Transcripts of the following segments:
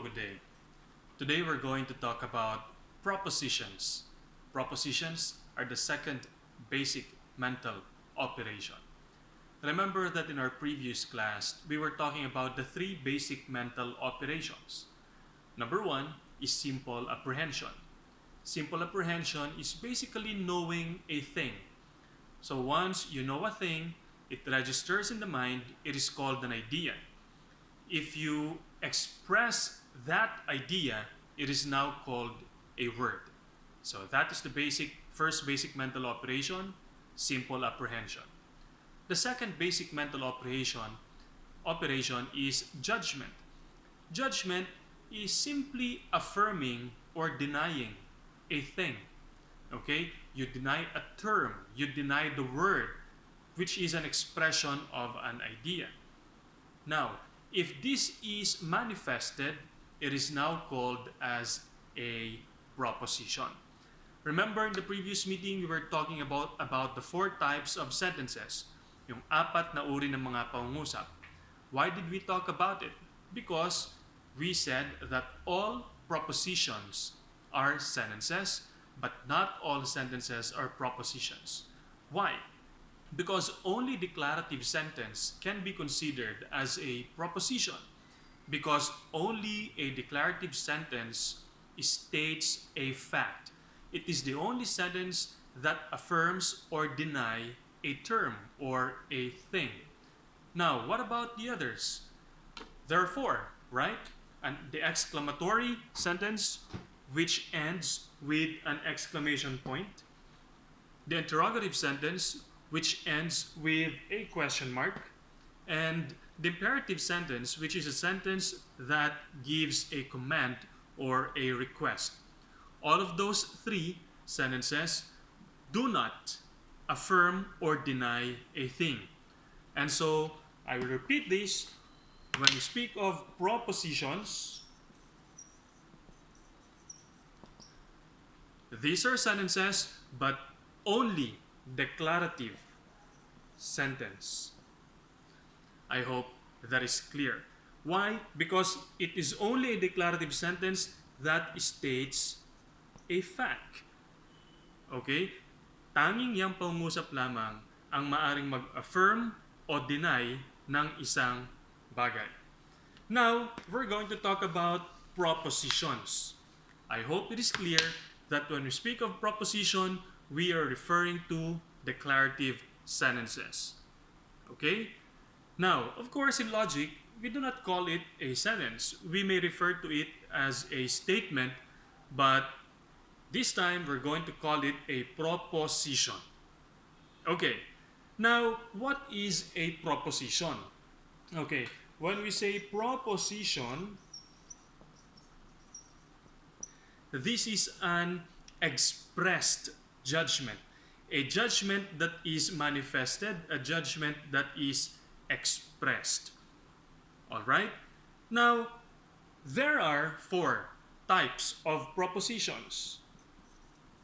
good day. Today we're going to talk about propositions. Propositions are the second basic mental operation. Remember that in our previous class, we were talking about the three basic mental operations. Number one is simple apprehension. Simple apprehension is basically knowing a thing. So once you know a thing, it registers in the mind, it is called an idea. If you express that idea, it is now called a word. So that is the first basic mental operation, simple apprehension. The second basic mental operation is judgment. Judgment is simply affirming or denying a thing. Okay? You deny a term, you deny the word, which is an expression of an idea. Now, if this is manifested, it is now called as a proposition. Remember in the previous meeting, we were talking about the four types of sentences, yung apat na uri ng mga pangungusap. Why did we talk about it? Because we said that all propositions are sentences, but not all sentences are propositions. Why? Because only declarative sentence can be considered as a proposition, because only a declarative sentence states a fact. It is the only sentence that affirms or deny a term or a thing. Now, what about the others? There are four, right? And the exclamatory sentence, which ends with an exclamation point. The interrogative sentence, which ends with a question mark, and the imperative sentence, which is a sentence that gives a command or a request. All of those three sentences do not affirm or deny a thing. And so, I will repeat this. When we speak of propositions, these are sentences, but only declarative sentence. I hope that is clear. Why? Because it is only a declarative sentence that states a fact. Okay? Tanging yang pangungusap lamang ang maaring mag-affirm o deny ng isang bagay. Now, we're going to talk about propositions. I hope it is clear that when we speak of proposition, we are referring to declarative sentences. Okay? Now, of course, in logic, we do not call it a sentence. We may refer to it as a statement, but this time we're going to call it a proposition. Okay. Now, what is a proposition? Okay. When we say proposition, this is an expressed judgment. A judgment that is manifested, a judgment that is expressed. Alright? Now, there are four types of propositions.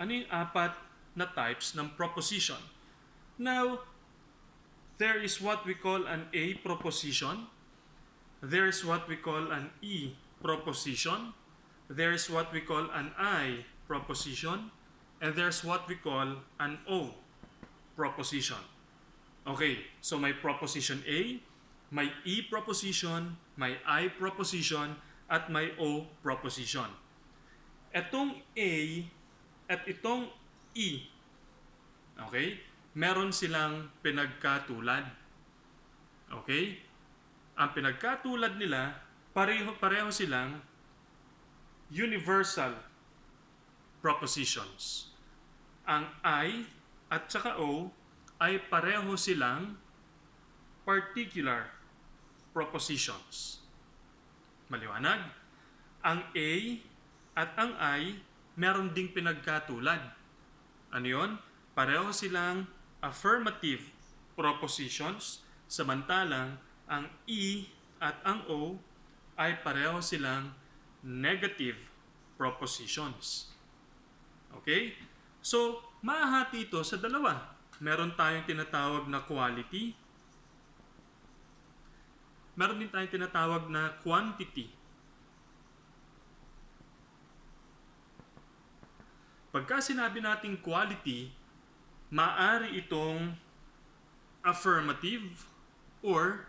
Ano yung apat na types ng proposition? Now, there is what we call an A proposition. There is what we call an E proposition. There is what we call an I proposition. And there's what we call an O proposition. Okay, so may proposition A, may E proposition, may I proposition, at may O proposition. Etong A at itong E, okay, meron silang pinagkatulad. Okay? Ang pinagkatulad nila, pareho silang universal propositions. Ang I at saka O ay pareho silang particular propositions. Maliwanag? Ang A at ang I meron ding pinagkatulad. Ano yun? Pareho silang affirmative propositions, samantalang ang E at ang O ay pareho silang negative propositions. Okay? So, mahahati ito sa dalawa. Meron tayong tinatawag na quality. Meron din tayong tinatawag na quantity. Pagka sinabi nating quality, maaari itong affirmative or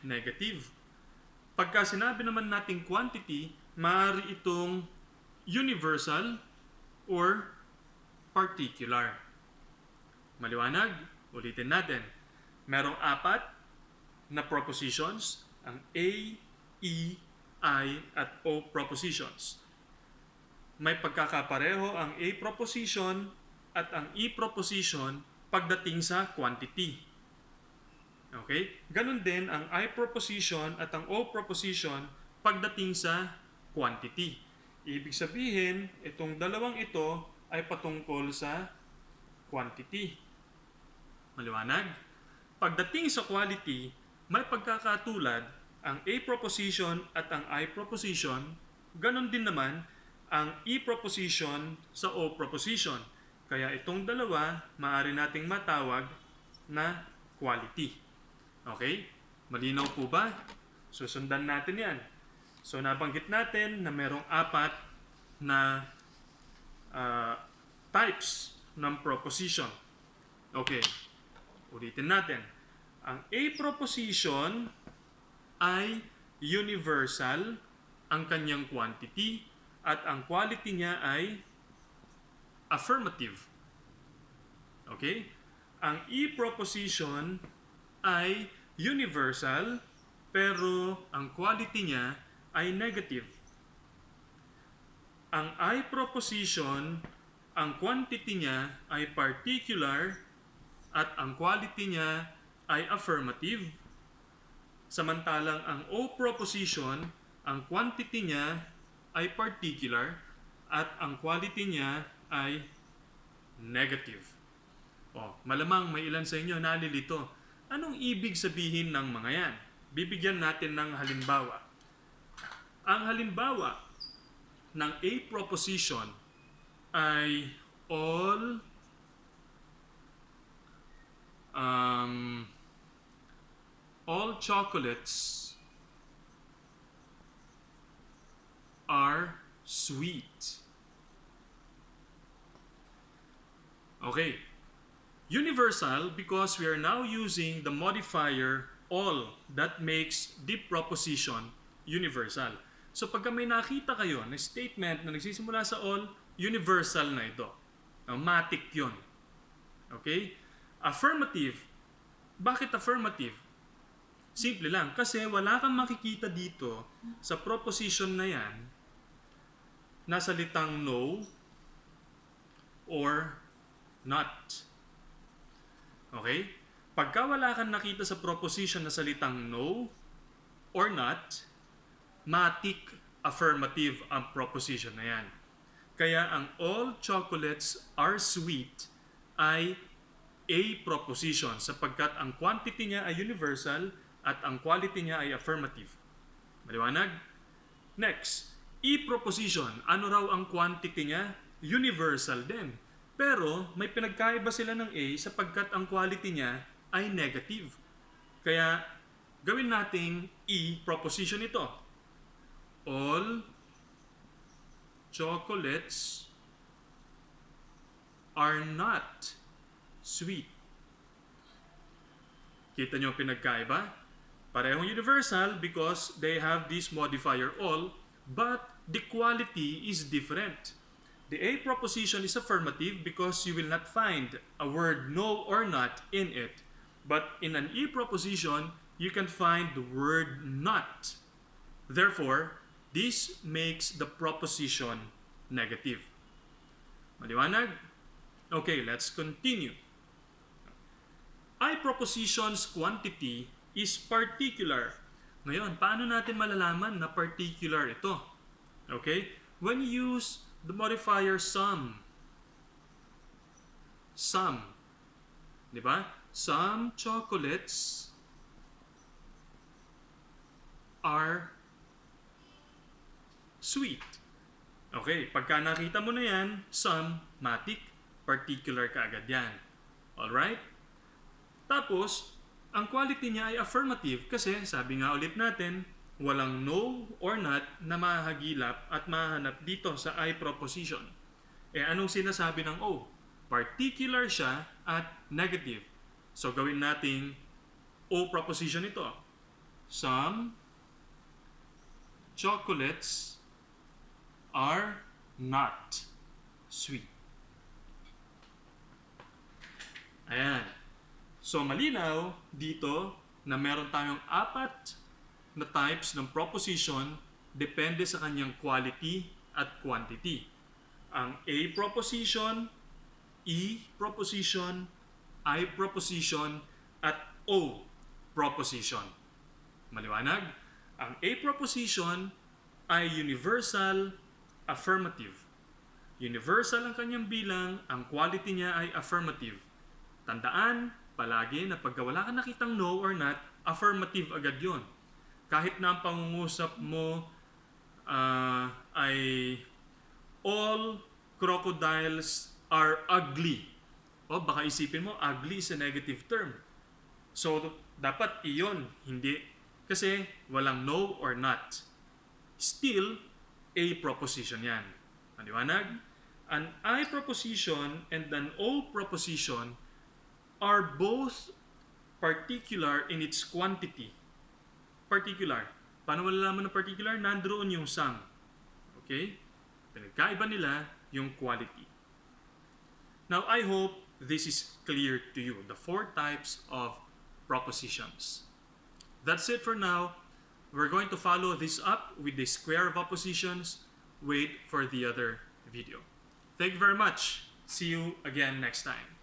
negative. Pagka sinabi naman nating quantity, maaari itong universal or particular. Maliwanag? Ulitin natin. Merong 4 na propositions, ang A, E, I, at O propositions. May pagkakapareho ang A proposition at ang E proposition pagdating sa quantity. Okay? Ganun din ang I proposition at ang O proposition pagdating sa quantity. Ibig sabihin, itong dalawang ito ay patungkol sa quantity. Maliwanag? Pagdating sa quality, may pagkakatulad ang A proposition at ang I proposition, ganun din naman ang E proposition sa O proposition. Kaya itong dalawa, maaari nating matawag na quality. Okay? Malinaw po ba? Susundan natin yan. So, nabanggit natin na merong 4 na types ng proposition. Okay. Ulitin natin. Ang A proposition ay universal ang kanyang quantity at ang quality niya ay affirmative. Okay? Ang E proposition ay universal pero ang quality niya ay negative. Ang I proposition, ang quantity niya ay particular at ang quality niya ay affirmative. Samantalang ang O proposition, ang quantity niya ay particular at ang quality niya ay negative. Malamang may ilan sa inyo nalilito. Anong ibig sabihin ng mga yan? Bibigyan natin ng halimbawa. Ang halimbawa ng A proposition ay all chocolates are sweet. Okay. Universal because we are now using the modifier all that makes the proposition universal. So pagka may nakita kayo na statement na nagsisimula sa all, universal na ito. Matic yun. Okay? Affirmative. Bakit affirmative? Simple lang. Kasi wala kang makikita dito sa proposition na yan na salitang no or not. Okay? Pagka wala kang nakita sa proposition na salitang no or not, matic affirmative ang proposition na yan. Kaya ang all chocolates are sweet ay A proposition sapagkat ang quantity niya ay universal at ang quality niya ay affirmative. Maliwanag? Next, E proposition. Ano raw ang quantity niya? Universal din. Pero may pinagkaiba sila ng A sapagkat ang quality niya ay negative. Kaya gawin nating E proposition ito. All chocolates are not sweet. Kita nyo pinagkaiba? Parehong universal because they have this modifier all, but the quality is different. The A proposition is affirmative because you will not find a word no or not in it. But in an E proposition, you can find the word not. Therefore, this makes the proposition negative. Maliwanag? Okay, let's continue. I proposition's quantity is particular. Ngayon, paano natin malalaman na particular ito? Okay? When you use the modifier some. Some. Di ba? Some chocolates are sweet. Okay, pagka nakita mo na yan, some, matic, particular ka agad yan. Alright? Tapos, ang quality niya ay affirmative kasi sabi nga ulit natin, walang no or not na mahagilap at mahanap dito sa I proposition. Anong sinasabi ng O? Particular siya at negative. So, gawin nating O proposition ito. Some chocolates are not sweet. Ayan. So, malinaw dito na meron tayong 4 na types ng proposition depende sa kanyang quality at quantity. Ang A proposition, E proposition, I proposition, at O proposition. Maliwanag? Ang A proposition ay universal affirmative. Universal ang kanyang bilang, ang quality niya ay affirmative. Tandaan palagi na pagka wala ka nakitang no or not, affirmative agad yon. Kahit na ang pangungusap mo ay all crocodiles are ugly. O baka isipin mo, ugly is a negative term. So, dapat iyon, hindi. Kasi walang no or not. Still, a proposition yan. Maliwanag? An I proposition and an O proposition are both particular in its quantity. Particular. Paano malalaman ng particular? Nandoon yung some. Okay? Pinagkaiba nila yung quality. Now, I hope this is clear to you, the 4 types of propositions. That's it for now. We're going to follow this up with the square of oppositions. Wait for the other video. Thank you very much. See you again next time.